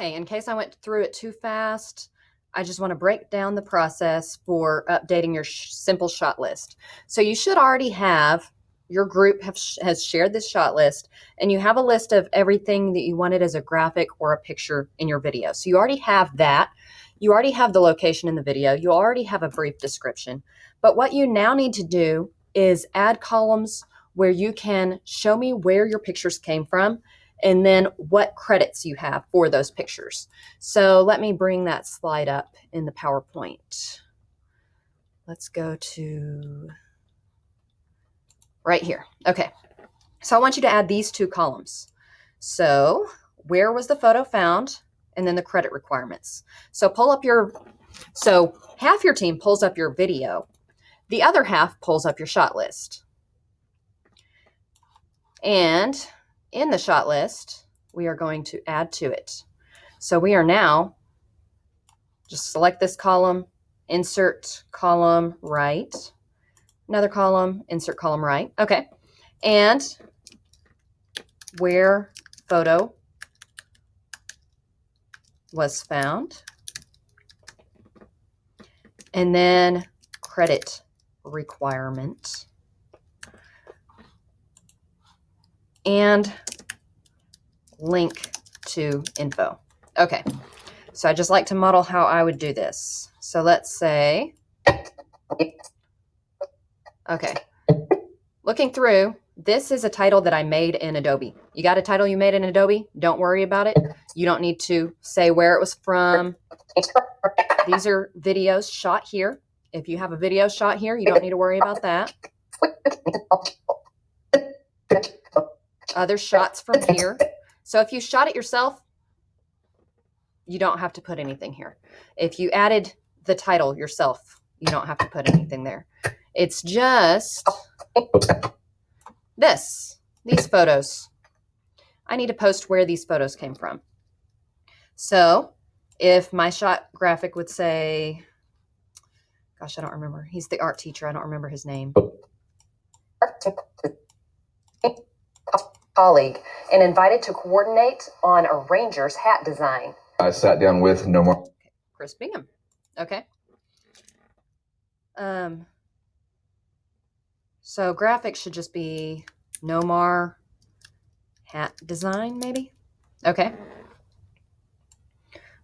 Okay, in case I went through it too fast, I just want to break down the process for updating your simple shot list. So you should already have, your group has shared this shot list, and you have a list of everything that you wanted as a graphic or a picture in your video. So you already have that. You already have the location in the video. You already have a brief description. But what you now need to do is add columns where you can show me where your pictures came from and then what credits you have for those pictures. So let me bring that slide up in the PowerPoint. Let's go to right here. Okay, so I want you to add these two columns. So where was the photo found? And then the credit requirements. So half your team pulls up your video. The other half pulls up your shot list. And in the shot list, we are going to add to it. So we are now, just select this column, insert column right, another column, insert column right. Okay. And where photo was found. And then credit requirement. And link to info. Okay, so I just like to model how I would do this. So let's say, okay, looking through, this is a title that I made in Adobe. You got a title you made in Adobe? Don't worry about it. You don't need to say where it was from. These are videos shot here. If you have a video shot here, you don't need to worry about that. Other shots from here. So if you shot it yourself, you don't have to put anything here. If you added the title yourself, you don't have to put anything there. It's just these photos. I need to post where these photos came from. So if my shot graphic would say, gosh, I don't remember. He's the art teacher. I don't remember his name. Colleague and invited to coordinate on a ranger's hat design. I sat down with no more. Chris Bingham. Okay. So graphics should just be Nomar hat design, maybe. Okay.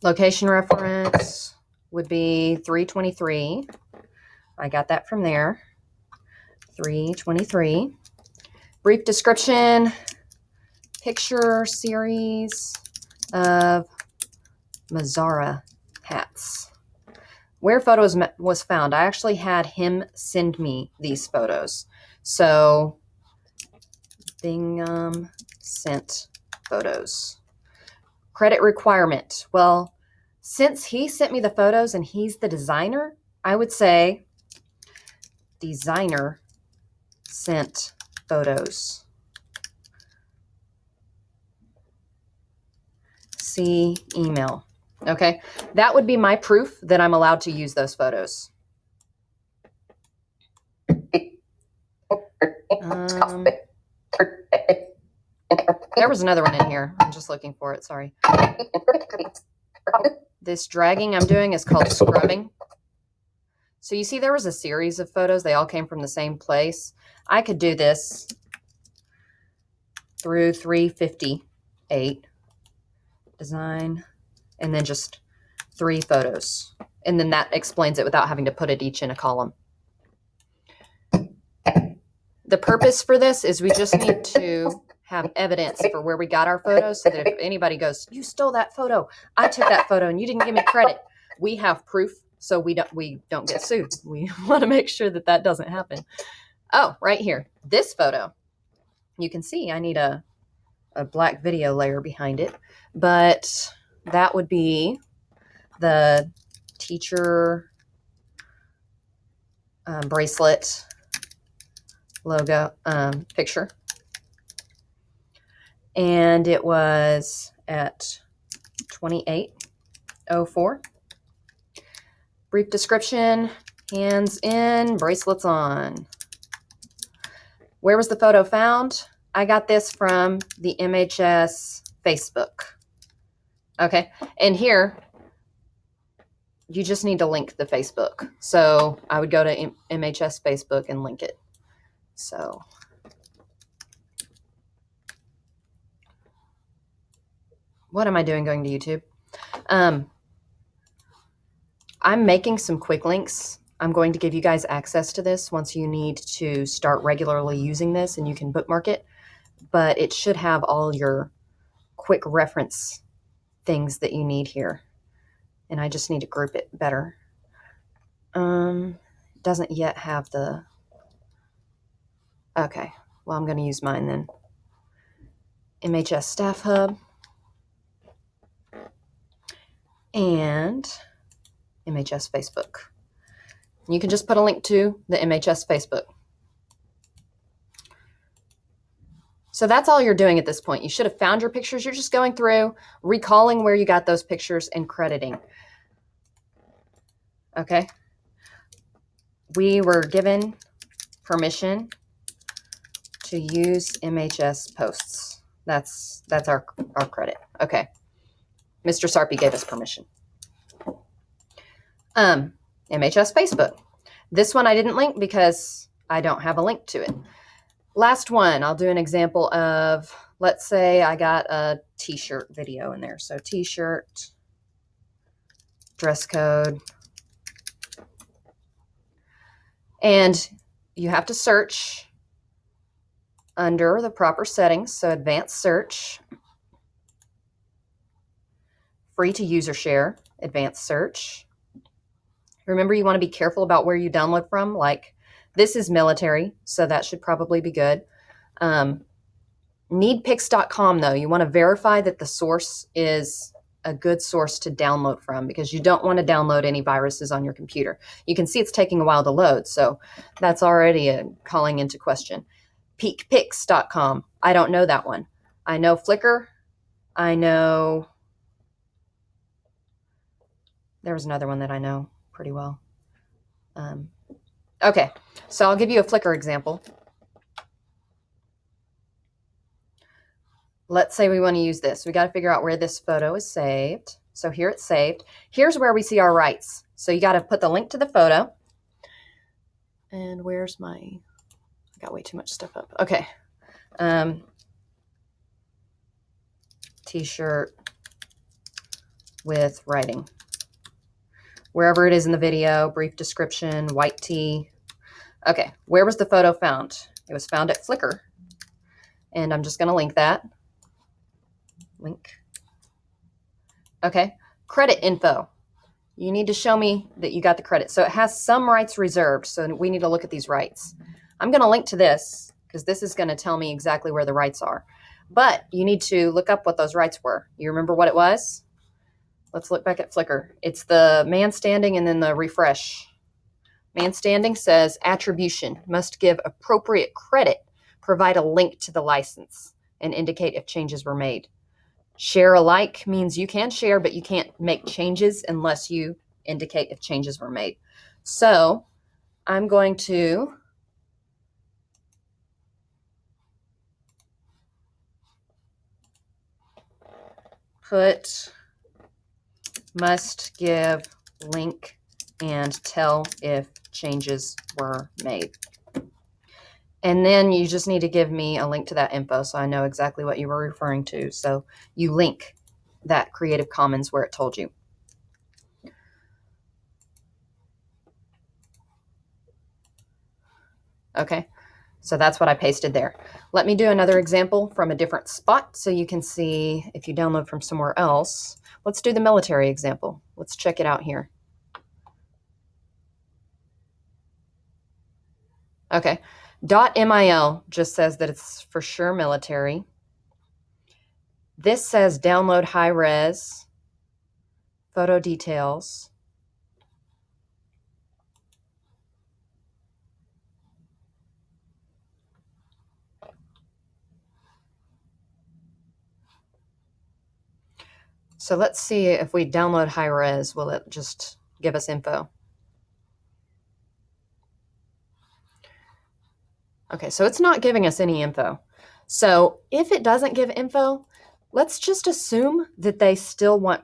Location reference would be 323. I got that from there. 323. Brief description, picture series of Mazzara hats. Where photos was found, I actually had him send me these photos. So Bingham sent photos. Credit requirement. Well, since he sent me the photos and he's the designer, I would say designer sent photos. See email. Okay, that would be my proof that I'm allowed to use those photos. There was another one in here. I'm just looking for it. Sorry. This dragging I'm doing is called scrubbing. So you see there was a series of photos. They all came from the same place. I could do this through 358, design, and then just 3 photos. And then that explains it without having to put it each in a column. The purpose for this is we just need to have evidence for where we got our photos so that if anybody goes, you stole that photo, I took that photo and you didn't give me credit, we have proof so we don't get sued. We want to make sure that that doesn't happen. Oh, right here, this photo. You can see I need a black video layer behind it, but that would be the teacher bracelet logo picture. And it was at 28:04. Brief description, hands in, bracelets on. Where was the photo found? I got this from the MHS Facebook. Okay, and here you just need to link the Facebook. So I would go to MHS Facebook and link it. So what am I doing going to YouTube? I'm making some quick links. I'm going to give you guys access to this once you need to start regularly using this, and you can bookmark it. But it should have all your quick reference things that you need here. And I just need to group it better. Doesn't yet have the... Okay, well, I'm going to use mine then. MHS Staff Hub. And MHS Facebook. You can just put a link to the MHS Facebook. So that's all you're doing at this point. You should have found your pictures. You're just going through, recalling where you got those pictures and crediting. Okay. We were given permission to use MHS posts. That's our credit. Okay. Mr. Sarpy gave us permission. MHS Facebook. This one I didn't link because I don't have a link to it. Last one, I'll do an example of, let's say I got a t-shirt video in there. So t-shirt, dress code. And you have to search under the proper settings. So advanced search, free to user share, advanced search. Remember, you want to be careful about where you download from. Like this is military, so that should probably be good. Needpics.com, though, you want to verify that the source is a good source to download from, because you don't want to download any viruses on your computer. You can see it's taking a while to load, so that's already calling into question. Peakpics.com, I don't know that one. I know Flickr. I know there was another one that I know pretty well. Okay, so I'll give you a Flickr example. Let's say we want to use this. We got to figure out where this photo is saved. So here it's saved. Here's where we see our rights. So you got to put the link to the photo. And where's my... I got way too much stuff up. Okay. T-shirt with writing. Wherever it is in the video, brief description, white tee. Okay, where was the photo found? It was found at Flickr. And I'm just going to link that. Link. Okay, credit info. You need to show me that you got the credit. So it has some rights reserved, so we need to look at these rights. I'm going to link to this because this is going to tell me exactly where the rights are. But you need to look up what those rights were. You remember what it was? Let's look back at Flickr. It's the man standing and then the refresh. Man standing says attribution must give appropriate credit, provide a link to the license, and indicate if changes were made. Share alike means you can share, but you can't make changes unless you indicate if changes were made. So I'm going to put must give link and tell if changes were made. And then you just need to give me a link to that info so I know exactly what you were referring to. So you link that Creative Commons where it told you. Okay, so that's what I pasted there. Let me do another example from a different spot so you can see if you download from somewhere else. Let's do the military example. Let's check it out here. Okay, .mil just says that it's for sure military. This says download high res, photo details. So let's see if we download high res, will it just give us info? Okay, so it's not giving us any info. So if it doesn't give info, let's just assume that they still want